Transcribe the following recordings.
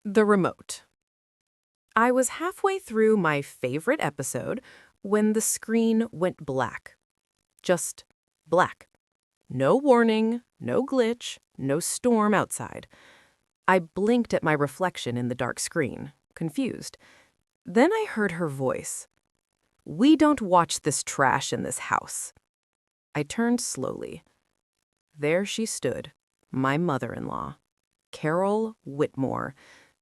The remote. I was halfway through my favorite episode when the screen went black. Just black. No warning, no glitch, no storm outside. I blinked at my reflection in the dark screen, confused. Then I heard her voice. "We don't watch this trash in this house." I turned slowly. There she stood, my mother-in-law, Carol Whitmore,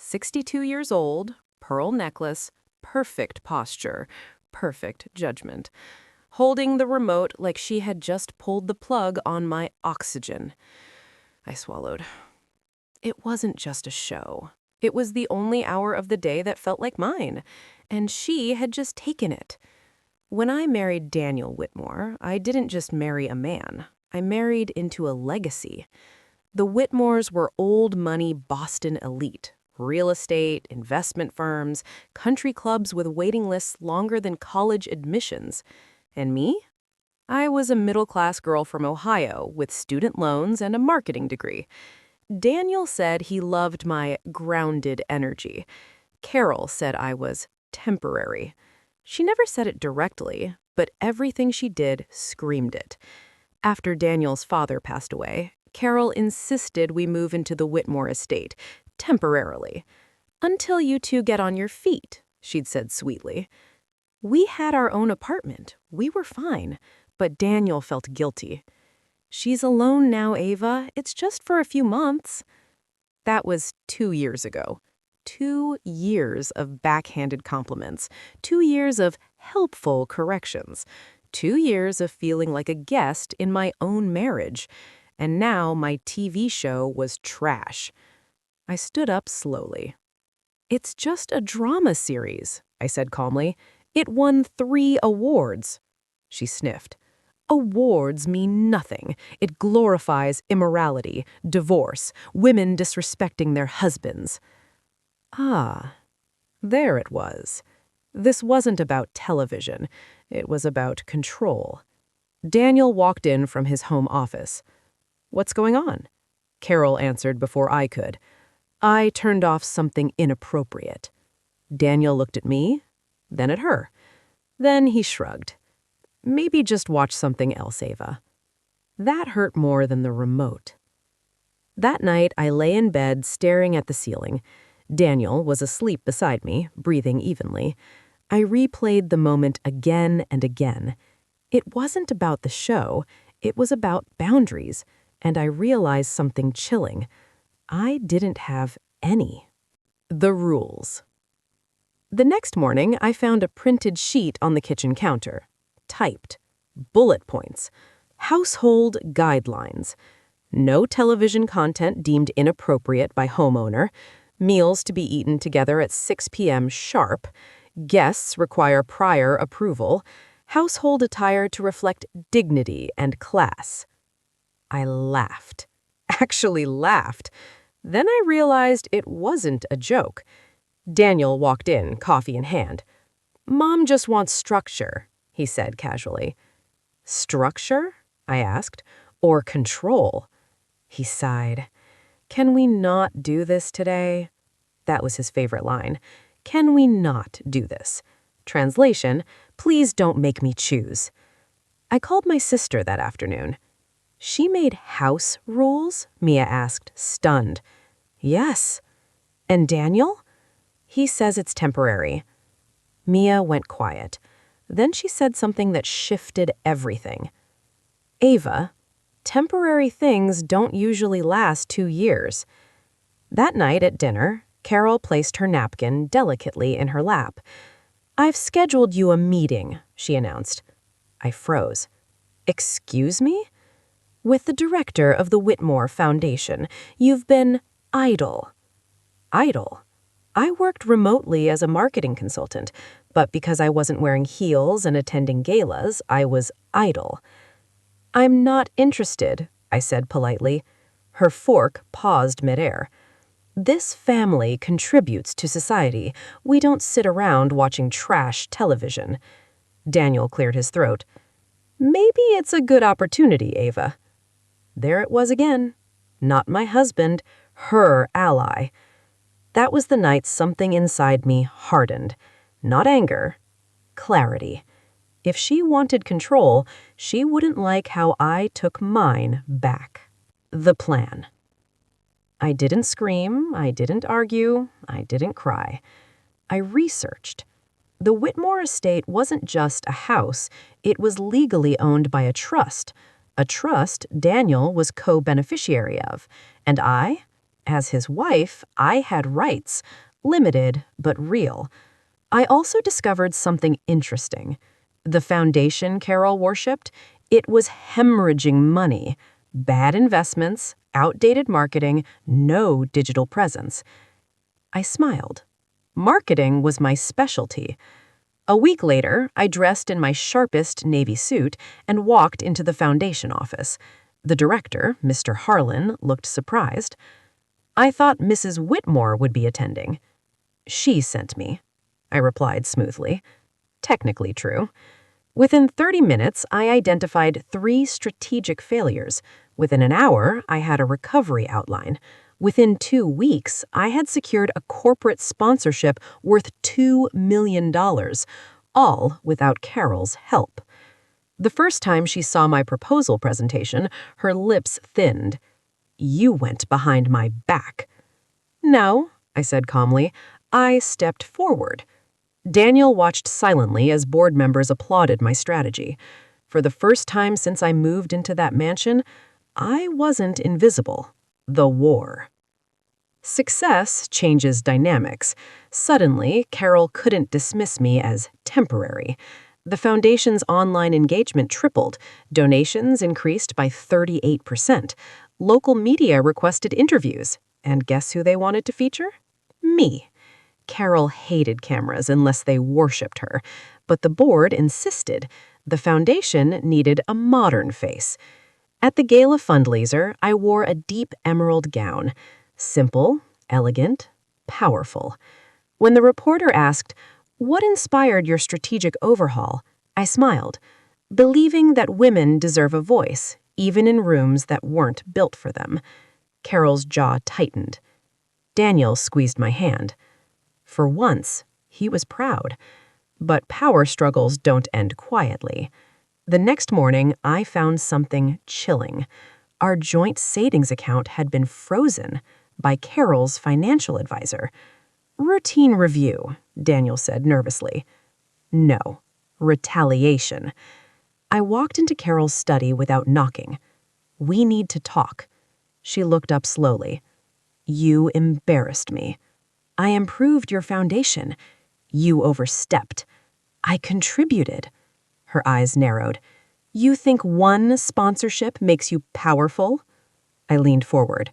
62 years old, pearl necklace, perfect posture, perfect judgment, holding the remote like she had just pulled the plug on my oxygen. I swallowed. It wasn't just a show. It was the only hour of the day that felt like mine, and she had just taken it. When I married Daniel Whitmore, I didn't just marry a man. I married into a legacy. The Whitmores were old money Boston elite. Real estate, investment firms, country clubs with waiting lists longer than college admissions. And me? I was a middle-class girl from Ohio with student loans and a marketing degree. Daniel said he loved my grounded energy. Carol said I was temporary. She never said it directly, but everything she did screamed it. After Daniel's father passed away, Carol insisted we move into the Whitmore estate, temporarily. "Until you two get on your feet," she'd said sweetly. We had our own apartment. We were fine, but Daniel felt guilty. "She's alone now, Ava. It's just for a few months." That was 2 years ago. 2 years of backhanded compliments. 2 years of helpful corrections. 2 years of feeling like a guest in my own marriage. And now my TV show was trash. I stood up slowly. "It's just a drama series," I said calmly. "It won 3 awards." She sniffed. "Awards mean nothing. It glorifies immorality, divorce, women disrespecting their husbands." Ah, there it was. This wasn't about television. It was about control. Daniel walked in from his home office. "What's going on?" Carol answered before I could. "I turned off something inappropriate." Daniel looked at me, then at her. Then he shrugged. "Maybe just watch something else, Ava." That hurt more than the remote. That night, I lay in bed staring at the ceiling. Daniel was asleep beside me, breathing evenly. I replayed the moment again and again. It wasn't about the show. It was about boundaries, and I realized something chilling. I didn't have any. The rules. The next morning, I found a printed sheet on the kitchen counter. Typed. Bullet points. Household guidelines. No television content deemed inappropriate by homeowner. Meals to be eaten together at 6 p.m. sharp. Guests require prior approval. Household attire to reflect dignity and class. I laughed. Actually laughed. Then I realized it wasn't a joke. Daniel walked in, coffee in hand. "Mom just wants structure," he said casually. "Structure?" I asked. "Or control?" He sighed. "Can we not do this today?" That was his favorite line. "Can we not do this?" Translation, "Please don't make me choose." I called my sister that afternoon. "She made house rules?" Mia asked, stunned. "Yes." "And Daniel?" "He says it's temporary." Mia went quiet. Then she said something that shifted everything. "Ava, temporary things don't usually last 2 years." That night at dinner, Carol placed her napkin delicately in her lap. "I've scheduled you a meeting," she announced. I froze. "Excuse me?" "With the director of the Whitmore Foundation. You've been idle." Idle? I worked remotely as a marketing consultant, but because I wasn't wearing heels and attending galas, I was idle. "I'm not interested," I said politely. Her fork paused midair. "This family contributes to society. We don't sit around watching trash television." Daniel cleared his throat. "Maybe it's a good opportunity, Ava." There it was again. Not my husband, her ally. That was the night something inside me hardened. Not anger, clarity. If she wanted control, she wouldn't like how I took mine back. The plan. I didn't scream, I didn't argue, I didn't cry. I researched. The Whitmore estate wasn't just a house, it was legally owned by a trust Daniel was co-beneficiary of, and I, as his wife, I had rights, limited but real. I also discovered something interesting. The foundation Carol worshipped, it was hemorrhaging money, bad investments, outdated marketing, no digital presence. I smiled. Marketing was my specialty. A week later, I dressed in my sharpest navy suit and walked into the foundation office. The director, Mr. Harlan, looked surprised. I thought Mrs. Whitmore would be attending. She sent me, I replied smoothly. Technically true. Within 30 minutes, I identified 3 strategic failures. Within an hour, I had a recovery outline. Within 2 weeks, I had secured a corporate sponsorship worth $2 million, all without Carol's help. The first time she saw my proposal presentation, her lips thinned. "You went behind my back." "No," I said calmly. "I stepped forward." Daniel watched silently as board members applauded my strategy. For the first time since I moved into that mansion, I wasn't invisible. The war. Success changes dynamics. Suddenly, Carol couldn't dismiss me as temporary. The foundation's online engagement tripled. Donations increased by 38%. Local media requested interviews. And guess who they wanted to feature? Me. Carol hated cameras unless they worshipped her, but the board insisted. The foundation needed a modern face. At the gala fundraiser, I wore a deep emerald gown. Simple, elegant, powerful. When the reporter asked, "What inspired your strategic overhaul?" I smiled, believing that women deserve a voice, even in rooms that weren't built for them. Carol's jaw tightened. Daniel squeezed my hand. For once, he was proud. But power struggles don't end quietly. The next morning, I found something chilling. Our joint savings account had been frozen by Carol's financial advisor. "Routine review," Daniel said nervously. "No, retaliation." I walked into Carol's study without knocking. "We need to talk." She looked up slowly. "You embarrassed me. I improved your foundation. You overstepped. I contributed." Her eyes narrowed. "You think one sponsorship makes you powerful?" I leaned forward.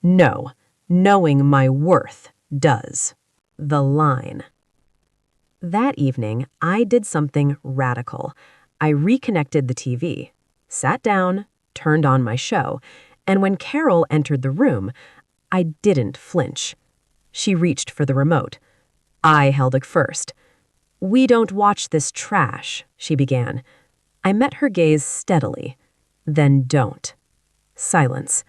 "No, knowing my worth does." The line. That evening, I did something radical. I reconnected the TV, sat down, turned on my show, and when Carol entered the room, I didn't flinch. She reached for the remote. I held it first. "We don't watch this trash," she began. I met her gaze steadily. "Then don't." Silence.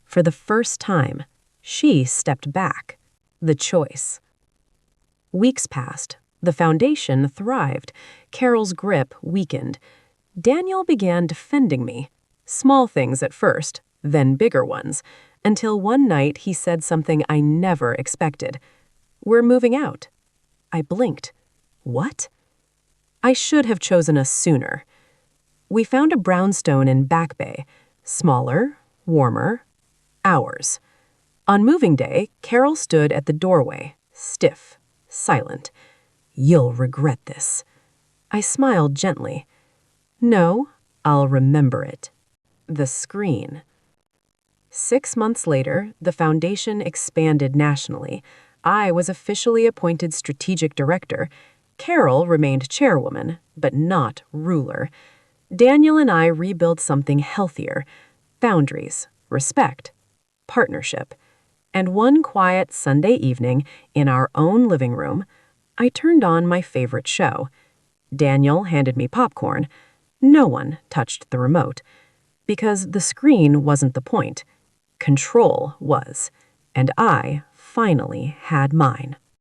For the first time, she stepped back. The choice. Weeks passed. The foundation thrived. Carol's grip weakened. Daniel began defending me. Small things at first, then bigger ones, until one night he said something I never expected. "We're moving out." I blinked. What? I should have chosen us sooner. We found a brownstone in Back Bay. Smaller, warmer, ours. On moving day, Carol stood at the doorway, stiff, silent. "You'll regret this." I smiled gently. "No, I'll remember it." The screen. 6 months later, the foundation expanded nationally. I was officially appointed strategic director. Carol remained chairwoman, but not ruler. Daniel and I rebuilt something healthier: boundaries, respect, partnership. And one quiet Sunday evening, in our own living room, I turned on my favorite show. Daniel handed me popcorn. No one touched the remote. Because the screen wasn't the point. Control was. And I finally had mine.